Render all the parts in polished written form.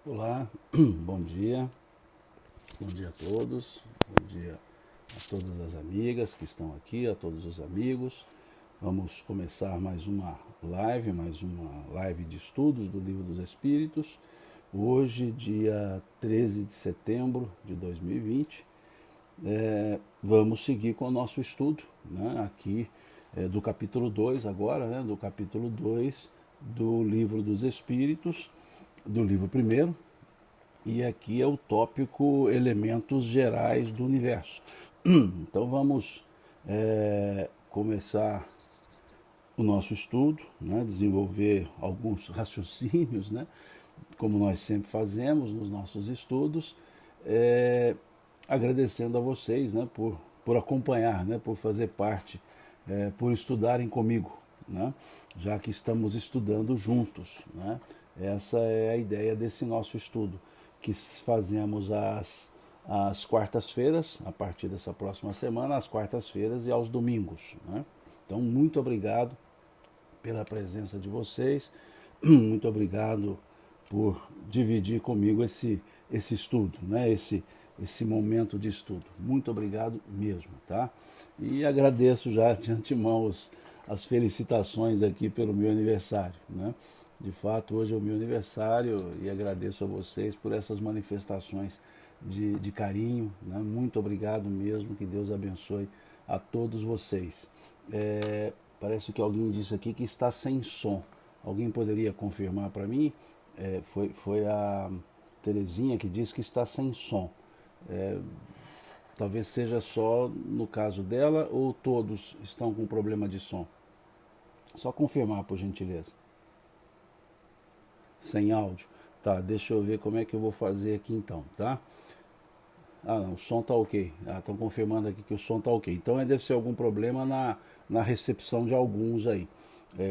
Olá, bom dia a todos, bom dia a todas as amigas que estão aqui, a todos os amigos. Vamos começar mais uma live de estudos do Livro dos Espíritos. Hoje, dia 13 de setembro de 2020, vamos seguir com o nosso estudo, né, aqui do capítulo 2 agora, né, do capítulo 2 do Livro dos Espíritos, do livro primeiro. E aqui é o tópico elementos gerais do universo. Então vamos começar o nosso estudo, né, desenvolver alguns raciocínios, né, como nós sempre fazemos nos nossos estudos, agradecendo a vocês, né, por acompanhar, né, por fazer parte, por estudarem comigo, né, já que estamos estudando juntos. Né. Essa é a ideia desse nosso estudo, que fazemos às quartas-feiras, a partir dessa próxima semana, às quartas-feiras e aos domingos. Né. Então, muito obrigado pela presença de vocês, muito obrigado por dividir comigo esse estudo, né? esse momento de estudo. Muito obrigado mesmo, tá? E agradeço já de antemão as felicitações aqui pelo meu aniversário, né? De fato, hoje é o meu aniversário e agradeço a vocês por essas manifestações de carinho, né? Muito obrigado mesmo, que Deus abençoe a todos vocês. Parece que alguém disse aqui que está sem som. Alguém poderia confirmar para mim? Foi a Terezinha que disse que está sem som. Talvez seja só no caso dela ou todos estão com problema de som. Só confirmar, por gentileza. Sem áudio. Tá, deixa eu ver como é que eu vou fazer aqui então, tá? Ah, não, o som tá ok. Estão confirmando aqui que o som tá ok. Então deve ser algum problema na recepção de alguns aí.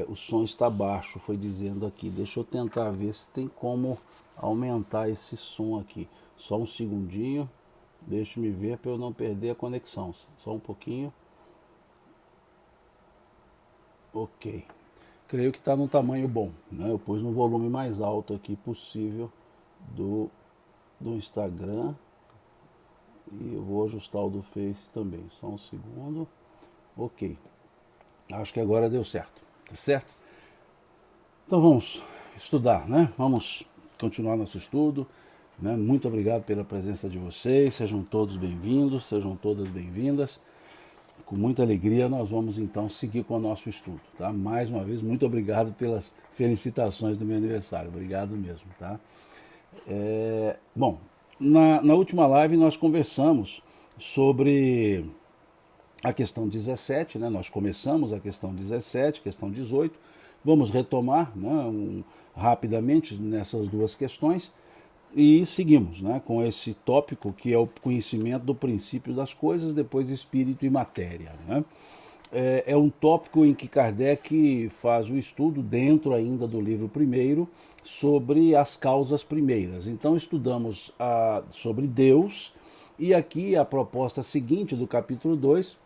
O som está baixo, foi dizendo aqui. Deixa eu tentar ver se tem como aumentar esse som aqui. Só um segundinho. Deixa-me ver para eu não perder a conexão. Só um pouquinho. Ok. Creio que está no tamanho bom, né? Eu pus no volume mais alto aqui possível do Instagram. E eu vou ajustar o do Face também. Só um segundo. Ok. Acho que agora deu certo. Tá certo? Então vamos estudar, né? Vamos continuar nosso estudo. Né? Muito obrigado pela presença de vocês. Sejam todos bem-vindos, sejam todas bem-vindas. Com muita alegria nós vamos então seguir com o nosso estudo, tá? Mais uma vez, muito obrigado pelas felicitações do meu aniversário. Obrigado mesmo, tá? Bom, na última live nós conversamos sobre a questão 17, né? Nós começamos a questão 17, questão 18. Vamos retomar, né, rapidamente nessas duas questões e seguimos, né, com esse tópico que é o conhecimento do princípio das coisas, depois espírito e matéria. Né? É um tópico em que Kardec faz o estudo, dentro ainda do livro primeiro, sobre as causas primeiras. Então estudamos sobre Deus, e aqui a proposta seguinte do capítulo 2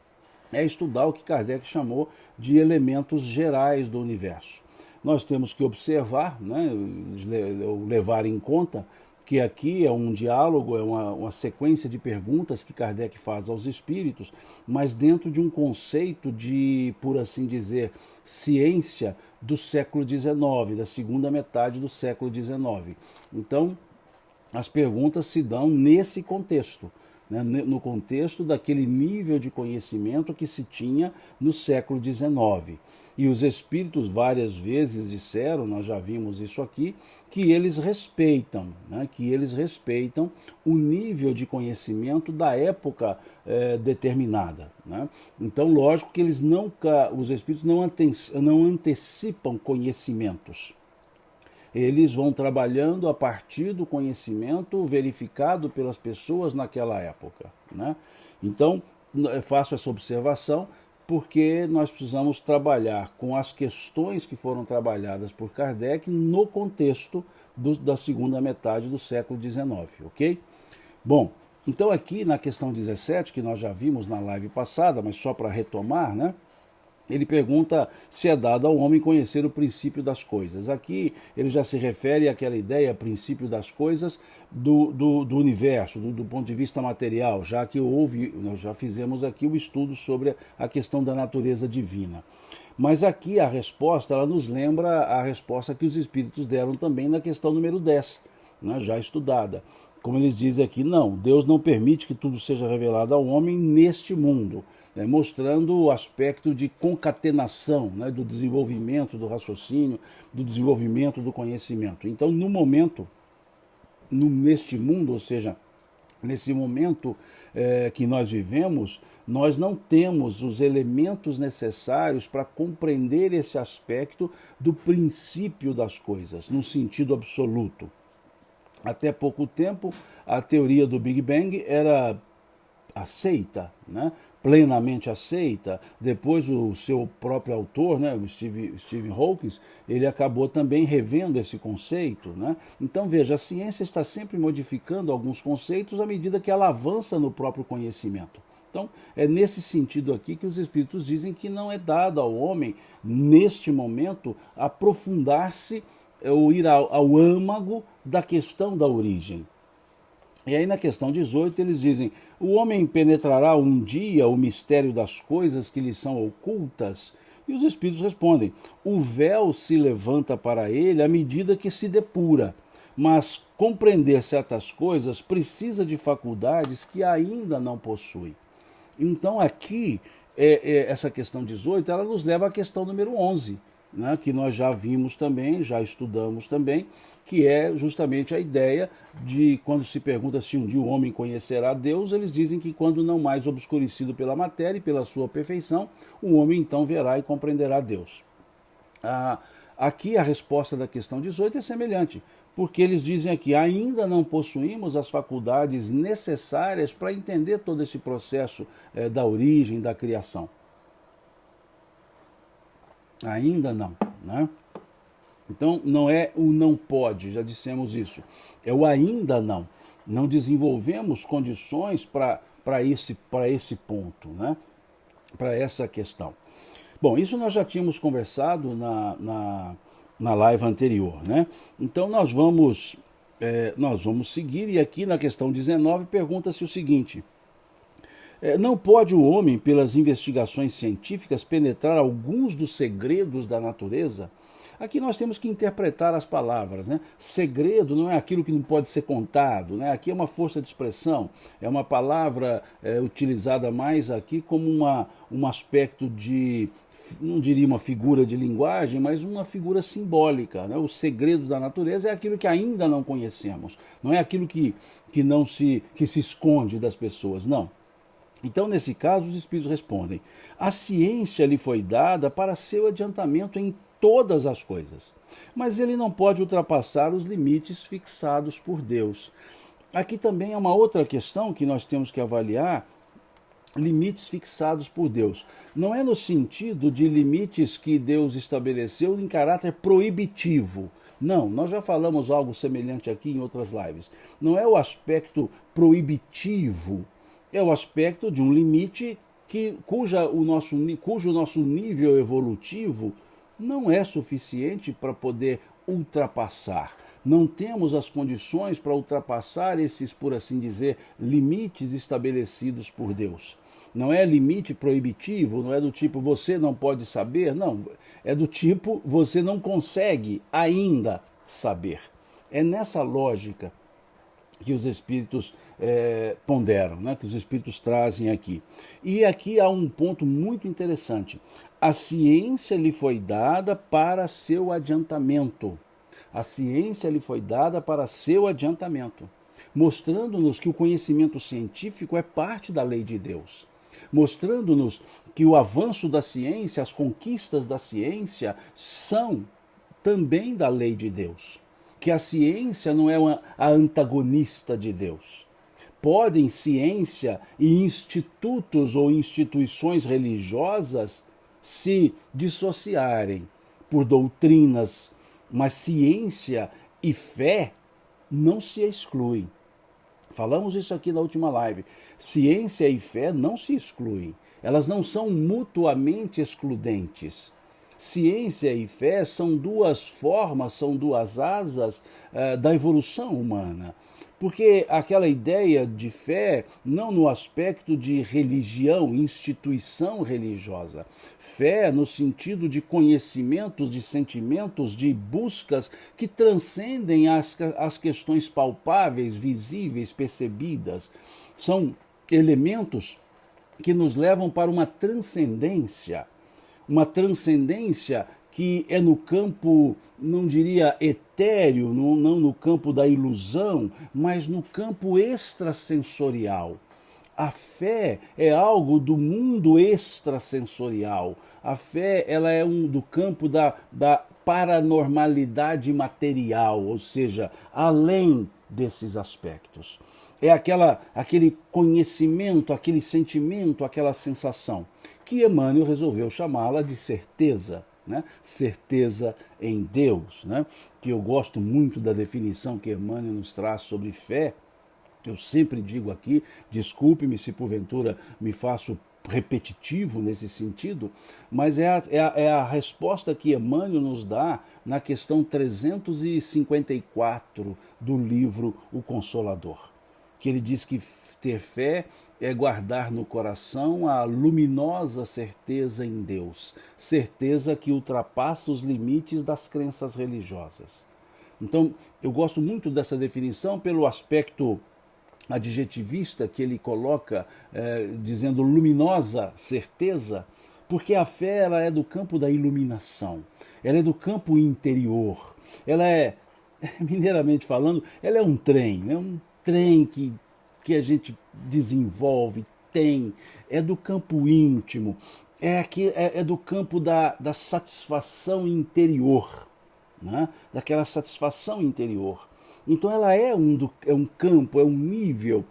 é estudar o que Kardec chamou de elementos gerais do universo. Nós temos que observar, né, levar em conta que aqui é um diálogo, é uma sequência de perguntas que Kardec faz aos espíritos, mas dentro de um conceito de, por assim dizer, ciência do século XIX, da segunda metade do século XIX. Então, as perguntas se dão nesse contexto, né, no contexto daquele nível de conhecimento que se tinha no século XIX. E os espíritos várias vezes disseram, nós já vimos isso aqui, que eles respeitam, né, que eles respeitam o nível de conhecimento da época determinada. Né? Então, lógico que eles os espíritos não antecipam conhecimentos. Eles vão trabalhando a partir do conhecimento verificado pelas pessoas naquela época. Né? Então, eu faço essa observação porque nós precisamos trabalhar com as questões que foram trabalhadas por Kardec no contexto da segunda metade do século XIX, ok? Bom, então aqui na questão 17, que nós já vimos na live passada, mas só para retomar, né? ele pergunta se é dado ao homem conhecer o princípio das coisas. Aqui ele já se refere àquela ideia, princípio das coisas, do universo, do ponto de vista material, já que nós já fizemos aqui o estudo sobre a questão da natureza divina. Mas aqui a resposta, ela nos lembra a resposta que os espíritos deram também na questão número 10, né, já estudada. Como eles dizem aqui, não, Deus não permite que tudo seja revelado ao homem neste mundo, né, mostrando o aspecto de concatenação, né, do desenvolvimento do raciocínio, do desenvolvimento do conhecimento. Então, neste mundo, ou seja, nesse momento que nós vivemos, nós não temos os elementos necessários para compreender esse aspecto do princípio das coisas, no sentido absoluto. Até pouco tempo, a teoria do Big Bang era aceita, né? Plenamente aceita. Depois o seu próprio autor, né, o Stephen Hawking, ele acabou também revendo esse conceito, né? Então veja, a ciência está sempre modificando alguns conceitos à medida que ela avança no próprio conhecimento. Então é nesse sentido aqui que os espíritos dizem que não é dado ao homem, neste momento, aprofundar-se ou ir ao âmago da questão da origem. E aí na questão 18 eles dizem, o homem penetrará um dia o mistério das coisas que lhe são ocultas? E os espíritos respondem, o véu se levanta para ele à medida que se depura, mas compreender certas coisas precisa de faculdades que ainda não possui. Então aqui, essa questão 18, ela nos leva à questão número 11, né, que nós já vimos também, já estudamos também, que é justamente a ideia de quando se pergunta se um dia o homem conhecerá Deus, eles dizem que quando não mais obscurecido pela matéria e pela sua perfeição, o homem então verá e compreenderá Deus. Aqui a resposta da questão 18 é semelhante, porque eles dizem aqui, ainda não possuímos as faculdades necessárias para entender todo esse processo da origem, da criação. Ainda não, né? Então não é o não pode, já dissemos isso, é o ainda não. Não desenvolvemos condições para esse ponto, né? Para essa questão. Bom, isso nós já tínhamos conversado na live anterior, né? Então nós vamos seguir, e aqui na questão 19 pergunta-se o seguinte: não pode o homem, pelas investigações científicas, penetrar alguns dos segredos da natureza? Aqui nós temos que interpretar as palavras, né? Segredo não é aquilo que não pode ser contado, né? Aqui é uma força de expressão, é uma palavra utilizada mais aqui como um aspecto de, não diria uma figura de linguagem, mas uma figura simbólica, né? O segredo da natureza é aquilo que ainda não conhecemos, não é aquilo que se esconde das pessoas, não. Então, nesse caso, os espíritos respondem, a ciência lhe foi dada para seu adiantamento em todas as coisas, mas ele não pode ultrapassar os limites fixados por Deus. Aqui também é uma outra questão que nós temos que avaliar, limites fixados por Deus. Não é no sentido de limites que Deus estabeleceu em caráter proibitivo. Não, nós já falamos algo semelhante aqui em outras lives. Não é o aspecto proibitivo, é o aspecto de um limite cujo nosso nível evolutivo não é suficiente para poder ultrapassar. Não temos as condições para ultrapassar esses, por assim dizer, limites estabelecidos por Deus. Não é limite proibitivo, não é do tipo você não pode saber, não. É do tipo você não consegue ainda saber. É nessa lógica que os espíritos ponderam, né, que os espíritos trazem aqui. E aqui há um ponto muito interessante. A ciência lhe foi dada para seu adiantamento. A ciência lhe foi dada para seu adiantamento, mostrando-nos que o conhecimento científico é parte da lei de Deus, mostrando-nos que o avanço da ciência, as conquistas da ciência são também da lei de Deus. Que a ciência não é a antagonista de Deus. Podem ciência e institutos ou instituições religiosas se dissociarem por doutrinas, mas ciência e fé não se excluem. Falamos isso aqui na última live. Ciência e fé não se excluem. Elas não são mutuamente excludentes. Ciência e fé são duas formas, são duas asas da evolução humana. Porque aquela ideia de fé, não no aspecto de religião, instituição religiosa. Fé no sentido de conhecimentos, de sentimentos, de buscas que transcendem as questões palpáveis, visíveis, percebidas. São elementos que nos levam para uma transcendência que é no campo, não diria etéreo, não no campo da ilusão, mas no campo extrasensorial. A fé é algo do mundo extrasensorial. A fé ela é do campo da paranormalidade material, ou seja, além desses aspectos. É aquele conhecimento, aquele sentimento, aquela sensação, que Emmanuel resolveu chamá-la de certeza, né? Certeza em Deus, né? Que eu gosto muito da definição que Emmanuel nos traz sobre fé. Eu sempre digo aqui, desculpe-me se porventura me faço repetitivo nesse sentido, mas é a resposta que Emmanuel nos dá na questão 354 do livro O Consolador. Que ele diz que ter fé é guardar no coração a luminosa certeza em Deus, certeza que ultrapassa os limites das crenças religiosas. Então, eu gosto muito dessa definição pelo aspecto adjetivista que ele coloca, dizendo luminosa certeza, porque a fé ela é do campo da iluminação, ela é do campo interior, ela é, mineiramente falando, ela é um trem, né? Um trem que a gente desenvolve, é do campo íntimo, é do campo da satisfação interior, né? Daquela satisfação interior. Então ela é um campo, é um nível,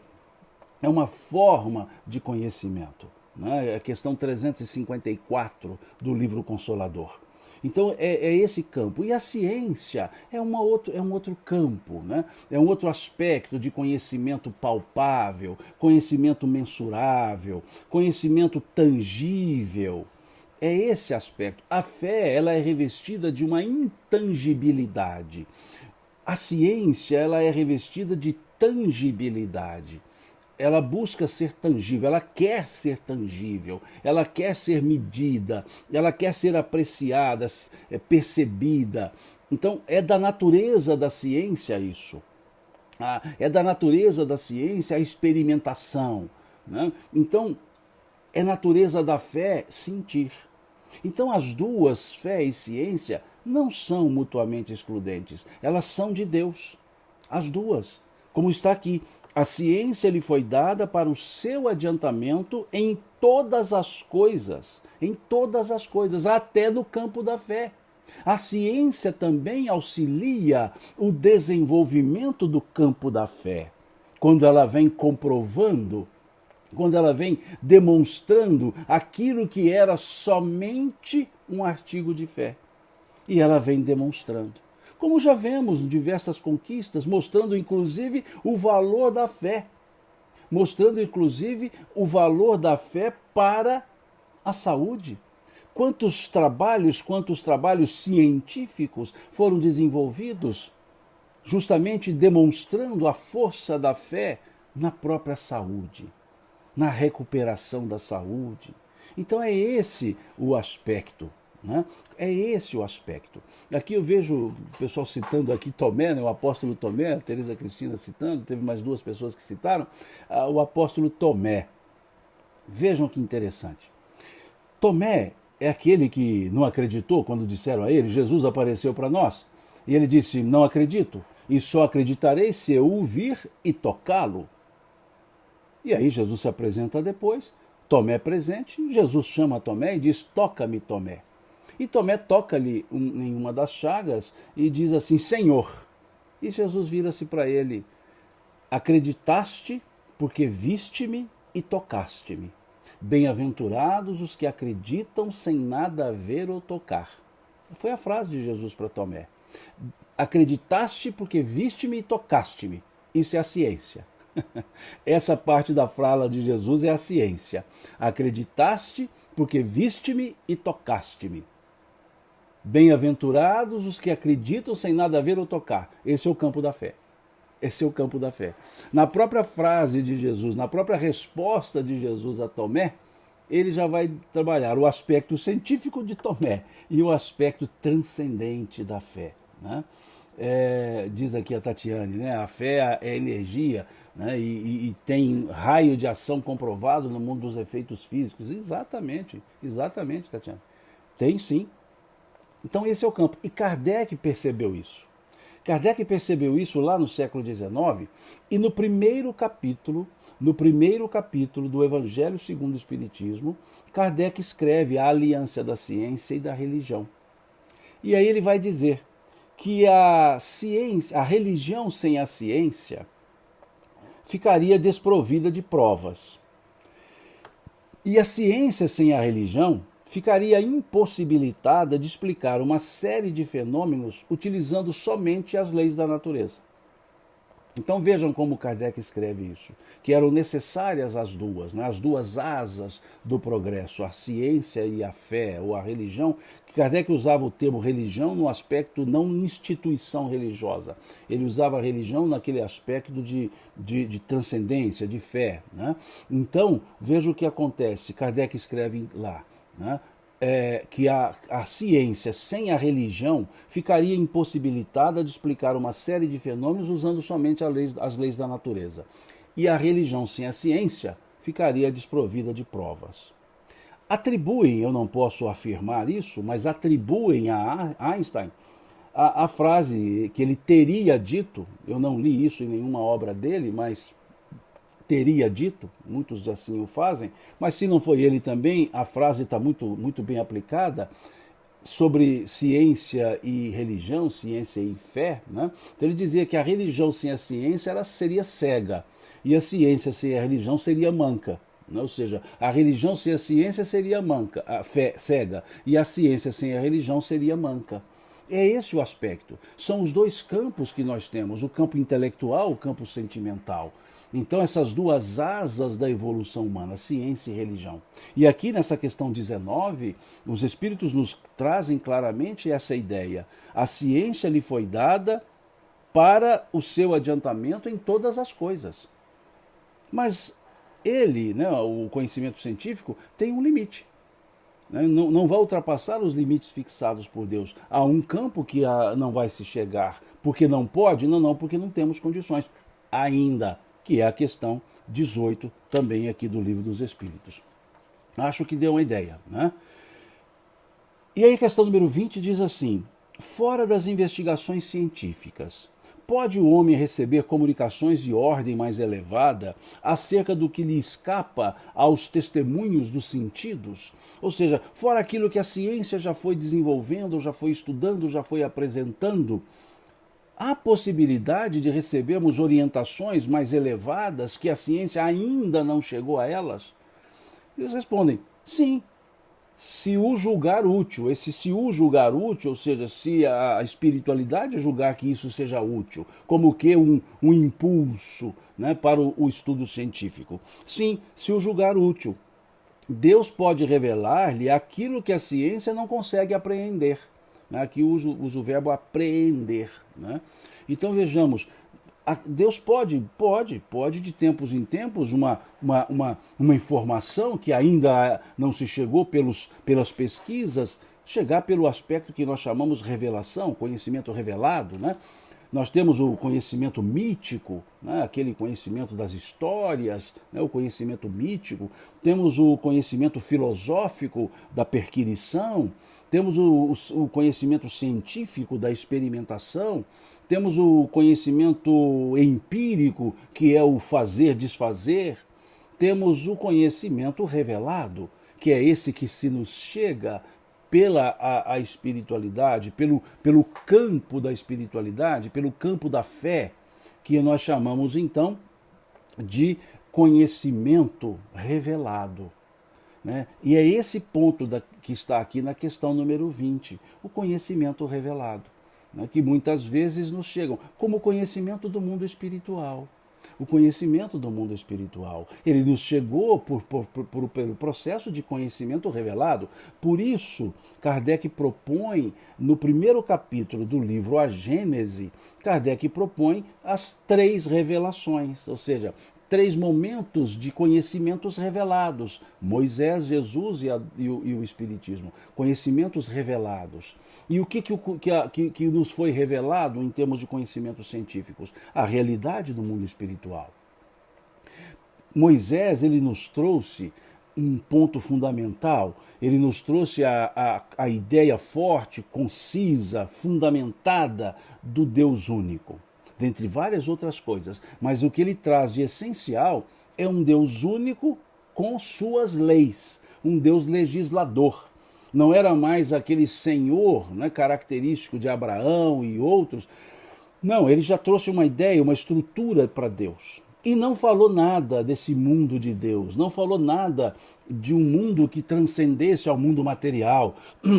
é uma forma de conhecimento. Né? É a questão 354 do livro Consolador. Então é esse campo. E a ciência é um outro campo, né? É um outro aspecto de conhecimento palpável, conhecimento mensurável, conhecimento tangível. É esse aspecto. A fé ela é revestida de uma intangibilidade. A ciência ela é revestida de tangibilidade. Ela busca ser tangível, ela quer ser tangível, ela quer ser medida, ela quer ser apreciada, percebida. Então, é da natureza da ciência isso. É da natureza da ciência a experimentação. Né? Então, é natureza da fé sentir. Então, as duas, fé e ciência, não são mutuamente excludentes, elas são de Deus. As duas. Como está aqui, a ciência lhe foi dada para o seu adiantamento em todas as coisas, até no campo da fé. A ciência também auxilia o desenvolvimento do campo da fé, quando ela vem comprovando, quando ela vem demonstrando aquilo que era somente um artigo de fé. E ela vem demonstrando. Como já vemos diversas conquistas, mostrando inclusive o valor da fé. Mostrando inclusive o valor da fé para a saúde. Quantos trabalhos científicos foram desenvolvidos justamente demonstrando a força da fé na própria saúde, na recuperação da saúde. Então é esse o aspecto. Né? É esse o aspecto. Aqui eu vejo o pessoal citando aqui Tomé, né? O apóstolo Tomé, a Teresa Cristina citando, teve mais duas pessoas que citaram, o apóstolo Tomé. Vejam que interessante. Tomé é aquele que não acreditou quando disseram a ele, Jesus apareceu para nós. E ele disse, não acredito, e só acreditarei se eu o vir e tocá-lo. E aí Jesus se apresenta depois, Tomé é presente, Jesus chama Tomé e diz, toca-me, Tomé. E Tomé toca-lhe em uma das chagas e diz assim, Senhor. E Jesus vira-se para ele, acreditaste porque viste-me e tocaste-me. Bem-aventurados os que acreditam sem nada ver ou tocar. Foi a frase de Jesus para Tomé. Acreditaste porque viste-me e tocaste-me. Isso é a ciência. Essa parte da fala de Jesus é a ciência. Acreditaste porque viste-me e tocaste-me. Bem-aventurados os que acreditam sem nada ver ou tocar. Esse é o campo da fé. Esse é o campo da fé. Na própria frase de Jesus, na própria resposta de Jesus a Tomé, ele já vai trabalhar o aspecto científico de Tomé e o aspecto transcendente da fé. Né? Diz aqui a Tatiane, né? A fé é energia, né? E tem raio de ação comprovado no mundo dos efeitos físicos. Exatamente, exatamente, Tatiane. Tem sim. Então esse é o campo. E Kardec percebeu isso. Kardec percebeu isso lá no século XIX e no primeiro capítulo do Evangelho segundo o Espiritismo, Kardec escreve a aliança da ciência e da religião. E aí ele vai dizer que a religião sem a ciência ficaria desprovida de provas. E a ciência sem a religião ficaria impossibilitada de explicar uma série de fenômenos utilizando somente as leis da natureza. Então vejam como Kardec escreve isso, que eram necessárias as duas, né? As duas asas do progresso, a ciência e a fé, ou a religião. Kardec usava o termo religião no aspecto não instituição religiosa, ele usava a religião naquele aspecto de transcendência, de fé. Né? Então veja o que acontece, Kardec escreve lá, né? Que a ciência sem a religião ficaria impossibilitada de explicar uma série de fenômenos usando somente as leis da natureza. E a religião sem a ciência ficaria desprovida de provas. Atribuem, eu não posso afirmar isso, mas atribuem a Einstein a frase que ele teria dito, eu não li isso em nenhuma obra dele, mas teria dito, muitos assim o fazem, mas se não foi ele também, a frase está muito bem aplicada sobre ciência e religião, ciência e fé. Né? Então ele dizia que a religião sem a ciência ela seria cega, e a ciência sem a religião seria manca. Né? Ou seja, a religião sem a ciência seria manca, a fé cega, e a ciência sem a religião seria manca. É esse o aspecto. São os dois campos que nós temos, o campo intelectual, o campo sentimental. Então essas duas asas da evolução humana, ciência e religião. E aqui nessa questão 19, os espíritos nos trazem claramente essa ideia. A ciência lhe foi dada para o seu adiantamento em todas as coisas. Mas ele, né, o conhecimento científico, tem um limite. Não vai ultrapassar os limites fixados por Deus. Há um campo que não vai se chegar. Porque não pode? Não, porque não temos condições. Ainda, que é a questão 18, também aqui do Livro dos Espíritos. Acho que deu uma ideia. Né? E aí a questão número 20 diz assim: fora das investigações científicas, pode o homem receber comunicações de ordem mais elevada acerca do que lhe escapa aos testemunhos dos sentidos? Ou seja, fora aquilo que a ciência já foi desenvolvendo, já foi estudando, já foi apresentando, há possibilidade de recebermos orientações mais elevadas que a ciência ainda não chegou a elas? Eles respondem, sim. Se o julgar útil, se o julgar útil, ou seja, se a espiritualidade julgar que isso seja útil, como que um impulso, né, para o estudo científico. Sim, se o julgar útil. Deus pode revelar-lhe aquilo que a ciência não consegue apreender. Aqui uso o verbo apreender. Né? Então vejamos, Deus pode de tempos em tempos, uma informação que ainda não se chegou pelas pesquisas, chegar pelo aspecto que nós chamamos revelação, conhecimento revelado. Né? Nós temos o conhecimento mítico, né? Aquele conhecimento das histórias, né? O conhecimento mítico. Temos o conhecimento filosófico da perquirição, temos o conhecimento científico da experimentação, temos o conhecimento empírico, que é o fazer-desfazer, temos o conhecimento revelado, que é esse que se nos chega pela a espiritualidade, pelo campo da espiritualidade, pelo campo da fé, que nós chamamos então de conhecimento revelado. Né? E é esse ponto que está aqui na questão número 20, o conhecimento revelado, né? Que muitas vezes nos chegam como conhecimento do mundo espiritual. o conhecimento do mundo espiritual. Ele nos chegou pelo processo de conhecimento revelado. Por isso, Kardec propõe, no primeiro capítulo do livro A Gênese, Kardec propõe as 3 revelações, ou seja, 3 momentos de conhecimentos revelados: Moisés, Jesus e o Espiritismo. Conhecimentos revelados. E o que nos foi revelado em termos de conhecimentos científicos? A realidade do mundo espiritual. Moisés, ele nos trouxe um ponto fundamental, ele nos trouxe a ideia forte, concisa, fundamentada do Deus único, dentre várias outras coisas. Mas o que ele traz de essencial é um Deus único com suas leis, um Deus legislador. Não era mais aquele senhor, né, característico de Abraão e outros. Não, ele já trouxe uma ideia, uma estrutura para Deus. E não falou nada desse mundo de Deus, não falou nada de um mundo que transcendesse ao mundo material.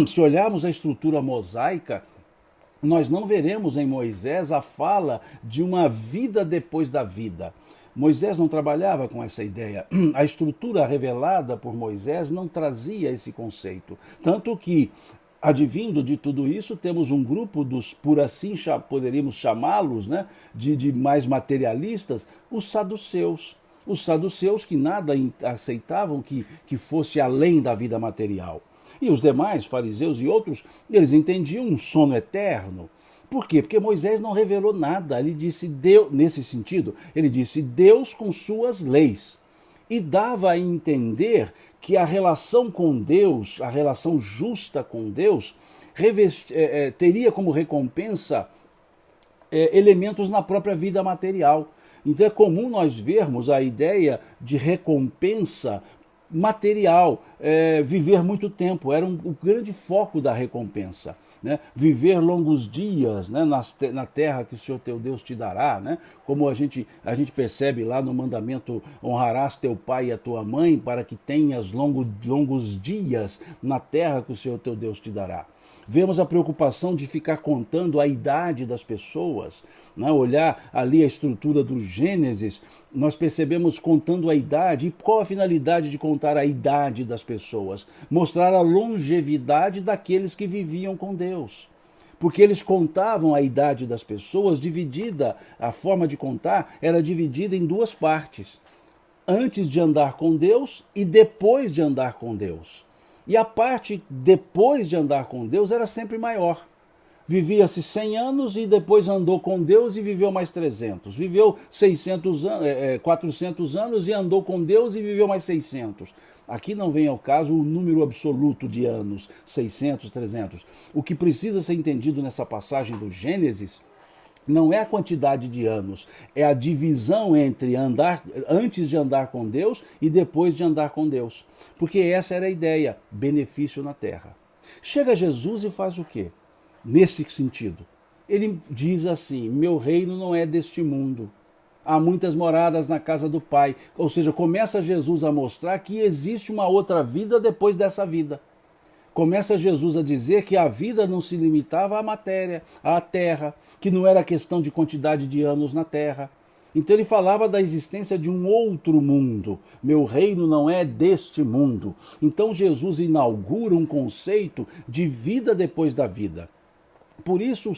Se olharmos a estrutura mosaica, nós não veremos em Moisés a fala de uma vida depois da vida. Moisés não trabalhava com essa ideia. A estrutura revelada por Moisés não trazia esse conceito. Tanto que, advindo de tudo isso, temos um grupo dos, por assim poderíamos chamá-los, né, de mais materialistas, os saduceus. Os saduceus que nada aceitavam que fosse além da vida material. E os demais, fariseus e outros, eles entendiam um sono eterno. Por quê? Porque Moisés não revelou nada. Ele disse Deus, nesse sentido, ele disse Deus com suas leis. E dava a entender que a relação com Deus, a relação justa com Deus, teria como recompensa elementos na própria vida material. Então é comum nós vermos a ideia de recompensa material, viver muito tempo, era o grande foco da recompensa, né? Viver longos dias, né? Na terra que o Senhor teu Deus te dará, né? Como a gente percebe lá no mandamento: honrarás teu pai e a tua mãe para que tenhas longos dias na terra que o Senhor teu Deus te dará. Vemos a preocupação de ficar contando a idade das pessoas, né? Olhar ali a estrutura do Gênesis, nós percebemos contando a idade. E qual a finalidade de contar a idade das pessoas? Mostrar a longevidade daqueles que viviam com Deus. Porque eles contavam a idade das pessoas dividida, a forma de contar era dividida em 2 partes: antes de andar com Deus e depois de andar com Deus. E a parte depois de andar com Deus era sempre maior. Vivia-se 100 anos e depois andou com Deus e viveu mais 300. Viveu 400 anos e andou com Deus e viveu mais 600. Aqui não vem ao caso o número absoluto de anos, 600, 300. O que precisa ser entendido nessa passagem do Gênesis não é a quantidade de anos, é a divisão entre andar antes de andar com Deus e depois de andar com Deus. Porque essa era a ideia, benefício na terra. Chega Jesus e faz o quê? Nesse sentido, ele diz assim: meu reino não é deste mundo. Há muitas moradas na casa do Pai. Ou seja, começa Jesus a mostrar que existe uma outra vida depois dessa vida. Começa Jesus a dizer que a vida não se limitava à matéria, à terra, que não era questão de quantidade de anos na terra. Então ele falava da existência de um outro mundo. Meu reino não é deste mundo. Então Jesus inaugura um conceito de vida depois da vida. Por isso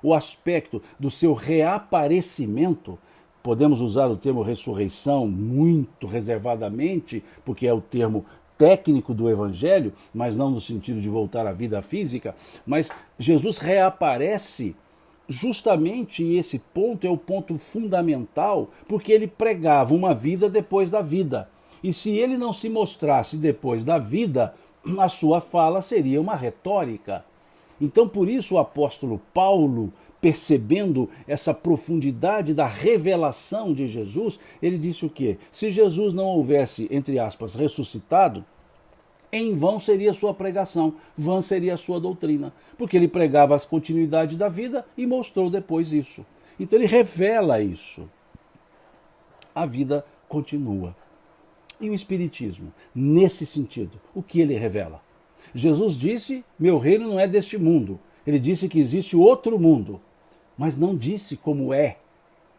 o aspecto do seu reaparecimento, podemos usar o termo ressurreição muito reservadamente, porque é o termo técnico do Evangelho, mas não no sentido de voltar à vida física, mas Jesus reaparece justamente, e esse ponto é o ponto fundamental, porque ele pregava uma vida depois da vida. E se ele não se mostrasse depois da vida, a sua fala seria uma retórica. Então, por isso, o apóstolo Paulo, percebendo essa profundidade da revelação de Jesus, ele disse o quê? Se Jesus não houvesse, entre aspas, ressuscitado, em vão seria a sua pregação, vã seria a sua doutrina, porque ele pregava a continuidade da vida e mostrou depois isso. Então ele revela isso. A vida continua. E o Espiritismo, nesse sentido, o que ele revela? Jesus disse, meu reino não é deste mundo. Ele disse que existe outro mundo, mas não disse como é.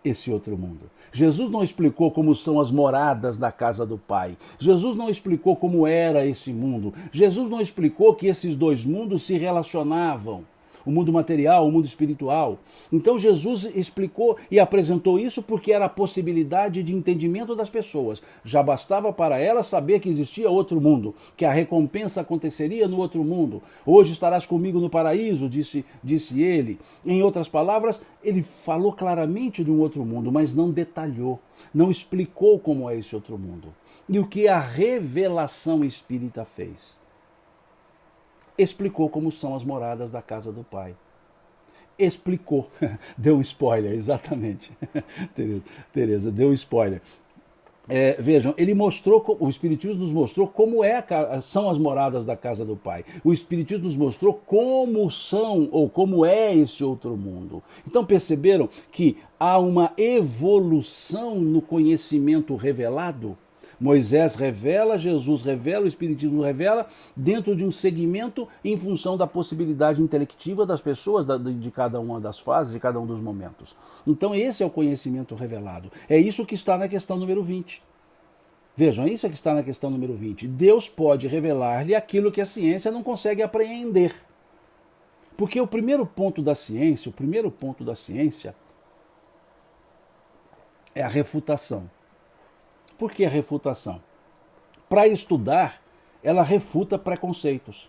esse outro mundo. Jesus não explicou como são as moradas da casa do Pai. Jesus não explicou como era esse mundo. Jesus não explicou que esses dois mundos se relacionavam. O mundo material, o mundo espiritual. Então Jesus explicou e apresentou isso porque era a possibilidade de entendimento das pessoas. Já bastava para elas saber que existia outro mundo, que a recompensa aconteceria no outro mundo. Hoje estarás comigo no paraíso, disse ele. Em outras palavras, ele falou claramente de um outro mundo, mas não detalhou, não explicou como é esse outro mundo. E o que a revelação espírita fez? Explicou como são as moradas da casa do Pai. Explicou, deu um spoiler, exatamente. Tereza, deu um spoiler. Vejam, ele mostrou, o Espiritismo nos mostrou como são as moradas da casa do Pai. O Espiritismo nos mostrou como são ou como é esse outro mundo. Então perceberam que há uma evolução no conhecimento revelado? Moisés revela, Jesus revela, o Espiritismo revela, dentro de um segmento em função da possibilidade intelectiva das pessoas, de cada uma das fases, de cada um dos momentos. Então esse é o conhecimento revelado. É isso que está na questão número 20. Vejam, é isso que está na questão número 20. Deus pode revelar-lhe aquilo que a ciência não consegue apreender. Porque o primeiro ponto da ciência é a refutação. Por que a refutação? Para estudar, ela refuta preconceitos.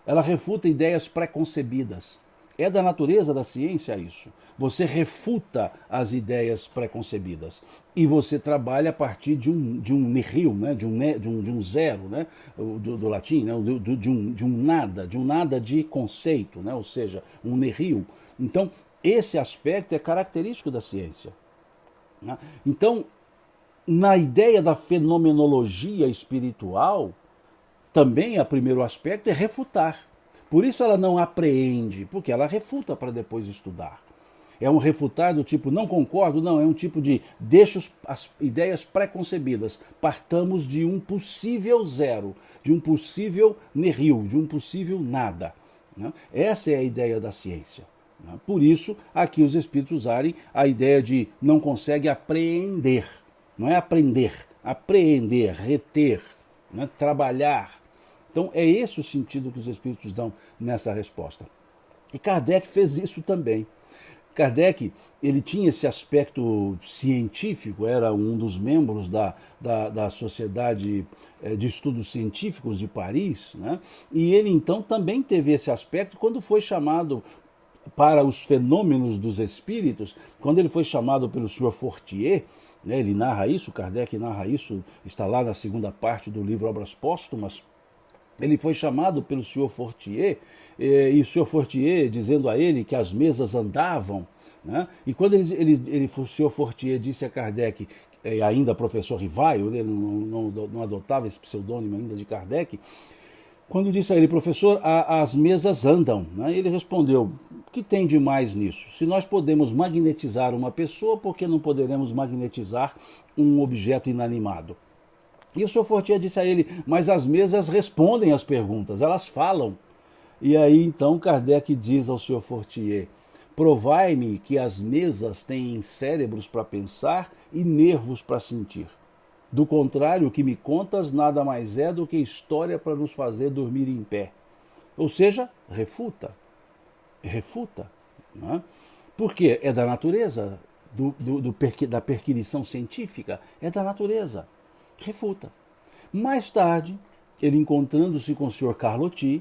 Ela refuta ideias preconcebidas. É da natureza da ciência isso. Você refuta as ideias preconcebidas. E você trabalha a partir de um nihil, né? de um zero, né? do latim, né? de um nada de conceito, né? Ou seja, um nihil. Então, esse aspecto é característico da ciência. Né? Então, na ideia da fenomenologia espiritual, também o primeiro aspecto é refutar. Por isso ela não apreende, porque ela refuta para depois estudar. É um refutar do tipo, não concordo, não, é um tipo de deixa as ideias preconcebidas. Partamos de um possível zero, de um possível nihil, de um possível nada. Né? Essa é a ideia da ciência. Né? Por isso, aqui os espíritos usarem a ideia de não consegue apreender. Não é aprender, apreender, reter, né? Trabalhar. Então é esse o sentido que os espíritos dão nessa resposta. E Kardec fez isso também. Kardec, ele tinha esse aspecto científico, era um dos membros da Sociedade de Estudos Científicos de Paris, né? E ele então também teve esse aspecto quando foi chamado para os fenômenos dos espíritos, quando ele foi chamado pelo Sr. Fortier, né, ele narra isso, Kardec narra isso, está lá na segunda parte do livro Obras Póstumas. Ele foi chamado pelo Sr. Fortier, e o Sr. Fortier dizendo a ele que as mesas andavam, né? E quando o Sr. Fortier disse a Kardec, ainda professor Rivaio, ele não adotava esse pseudônimo ainda de Kardec, quando disse a ele, professor, as mesas andam, né? Ele respondeu, o que tem de mais nisso? Se nós podemos magnetizar uma pessoa, por que não poderemos magnetizar um objeto inanimado? E o Sr. Fortier disse a ele, mas as mesas respondem às perguntas, elas falam. E aí então Kardec diz ao Sr. Fortier, provai-me que as mesas têm cérebros para pensar e nervos para sentir. Do contrário, o que me contas nada mais é do que história para nos fazer dormir em pé. Ou seja, refuta. Refuta. Não é? Porque é da natureza, da perquisição científica, é da natureza. Refuta. Mais tarde, ele encontrando-se com o Sr. Carlotti,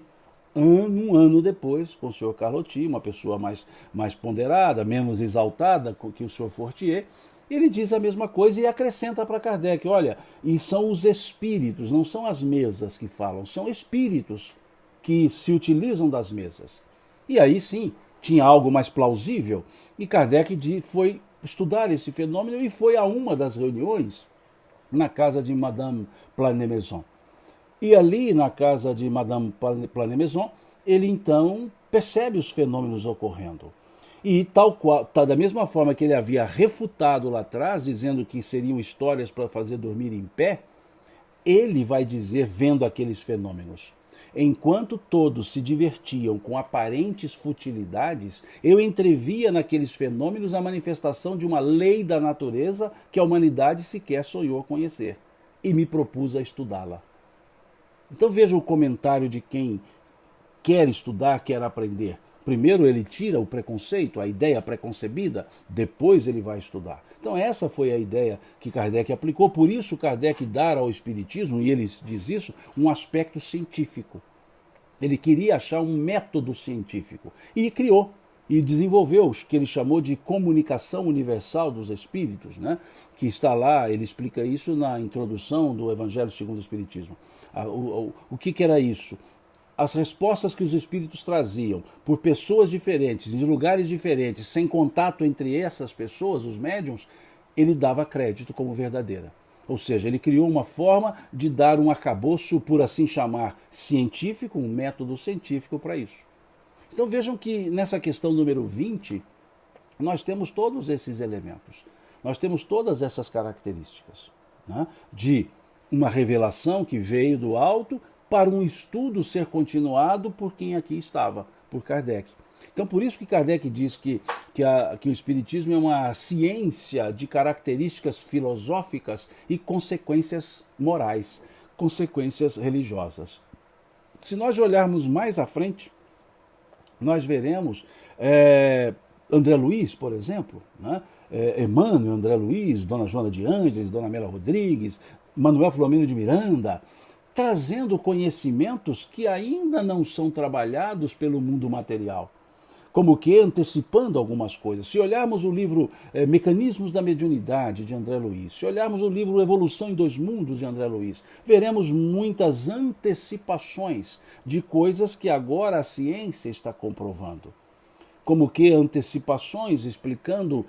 um ano depois, com o Sr. Carlotti, uma pessoa mais ponderada, menos exaltada que o Sr. Fortier, ele diz a mesma coisa e acrescenta para Kardec, olha, e são os espíritos, não são as mesas que falam, são espíritos que se utilizam das mesas. E aí sim, tinha algo mais plausível, e Kardec foi estudar esse fenômeno e foi a uma das reuniões na casa de Madame Planey-Maison. E ali na casa de Madame Planey-Maison, ele então percebe os fenômenos ocorrendo. E da mesma forma que ele havia refutado lá atrás, dizendo que seriam histórias para fazer dormir em pé, ele vai dizer vendo aqueles fenômenos. Enquanto todos se divertiam com aparentes futilidades, eu entrevia naqueles fenômenos a manifestação de uma lei da natureza que a humanidade sequer sonhou conhecer, e me propus a estudá-la. Então veja o comentário de quem quer estudar, quer aprender. Primeiro ele tira o preconceito, a ideia preconcebida, depois ele vai estudar. Então essa foi a ideia que Kardec aplicou, por isso Kardec dá ao Espiritismo, e ele diz isso, um aspecto científico. Ele queria achar um método científico e criou e desenvolveu o que ele chamou de comunicação universal dos espíritos, né? Que está lá, ele explica isso na introdução do Evangelho segundo o Espiritismo. O que era isso? As respostas que os espíritos traziam por pessoas diferentes, de lugares diferentes, sem contato entre essas pessoas, os médiums, ele dava crédito como verdadeira. Ou seja, ele criou uma forma de dar um arcabouço, por assim chamar, científico, um método científico para isso. Então vejam que nessa questão número 20, nós temos todos esses elementos. Nós temos todas essas características, né? De uma revelação que veio do alto para um estudo ser continuado por quem aqui estava, por Kardec. Então por isso que Kardec diz que o Espiritismo é uma ciência de características filosóficas e consequências morais, consequências religiosas. Se nós olharmos mais à frente, nós veremos André Luiz, por exemplo, né? Emmanuel, André Luiz, Dona Joana de Ângeles, Dona Amélia Rodrigues, Manuel Filomeno de Miranda, trazendo conhecimentos que ainda não são trabalhados pelo mundo material, como que antecipando algumas coisas. Se olharmos o livro Mecanismos da Mediunidade, de André Luiz, se olharmos o livro Evolução em Dois Mundos, de André Luiz, veremos muitas antecipações de coisas que agora a ciência está comprovando. Como que antecipações explicando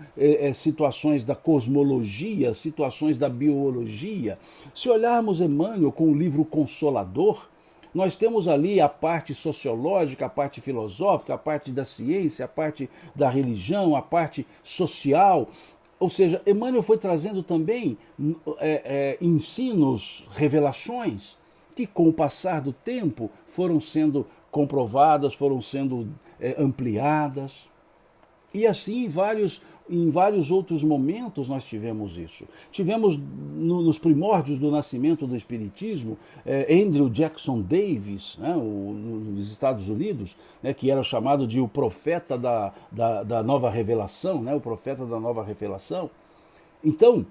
situações da cosmologia, situações da biologia. Se olharmos Emmanuel com o livro Consolador, nós temos ali a parte sociológica, a parte filosófica, a parte da ciência, a parte da religião, a parte social. Ou seja, Emmanuel foi trazendo também ensinos, revelações, que com o passar do tempo foram sendo comprovadas, foram sendo ampliadas. E assim em vários outros momentos nós tivemos isso. Tivemos nos primórdios do nascimento do Espiritismo, Andrew Jackson Davis, né, nos Estados Unidos, né, que era chamado de o profeta da nova revelação, né, o profeta da nova revelação. Então,